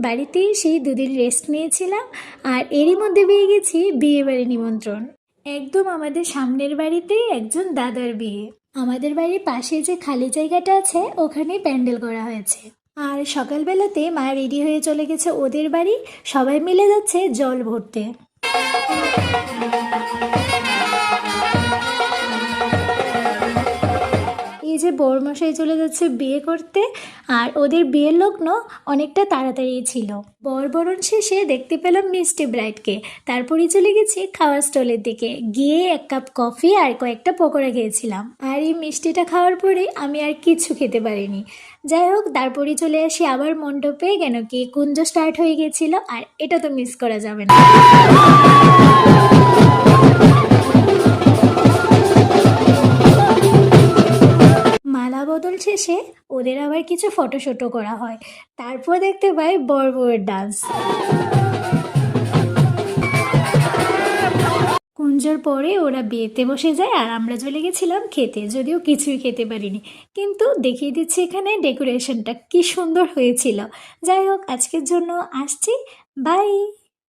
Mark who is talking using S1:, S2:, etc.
S1: বাড়িতেই সেই দুদিন রেস্ট নিয়েছিলাম আর এরই মধ্যে পেয়ে গেছি বিয়ে বাড়ি নিমন্ত্রণ। একদম আমাদের সামনের বাড়িতেই একজন দাদার বিয়ে। আমাদের বাড়ির পাশে যে খালি জায়গাটা আছে ওখানেই প্যান্ডেল করা হয়েছে। আর সকালবেলাতে মা রেডি হয়ে চলে গেছে ওদের বাড়ি, সবাই মিলে যাচ্ছে জল ভরতে। এই যে বরমশাই চলে যাচ্ছে বিয়ে করতে, আর ওদের বিয়ের লগ্ন অনেকটা তাড়াতাড়ি ছিল। বরণ শেষে দেখতে পেলাম মিষ্টি ব্রাইডকে, তারপরে চলে গেছি খাওয়ার স্টলের দিকে, গিয়ে 1 কাপ কফি আর কয়েকটা পকোড়া খেয়েছিলাম। আর এই মিষ্টিটা খাওয়ার পরে আমি আর কিছু খেতে পারিনি। যাই হোক, তারপরে চলে আসি আবার মণ্ডপে, কেন কি কুঞ্জ স্টার্ট হয়ে গেছিল, আর এটা তো মিস করা যাবে না। মালা বদল শেষে ওদের আবার কিছু ফটোশুটও করা হয়, তারপর দেখতে পাই বরের ডান্স। কুঞ্জর পরে ওরা বিয়েতে বসে যায় আর আমরা চলে গেছিলাম খেতে, যদিও কিছুই খেতে পারিনি, কিন্তু দেখিয়ে দিচ্ছি এখানে ডেকোরেশনটা কি সুন্দর হয়েছিল। যাই হোক, আজকের জন্য আসছি, বাই।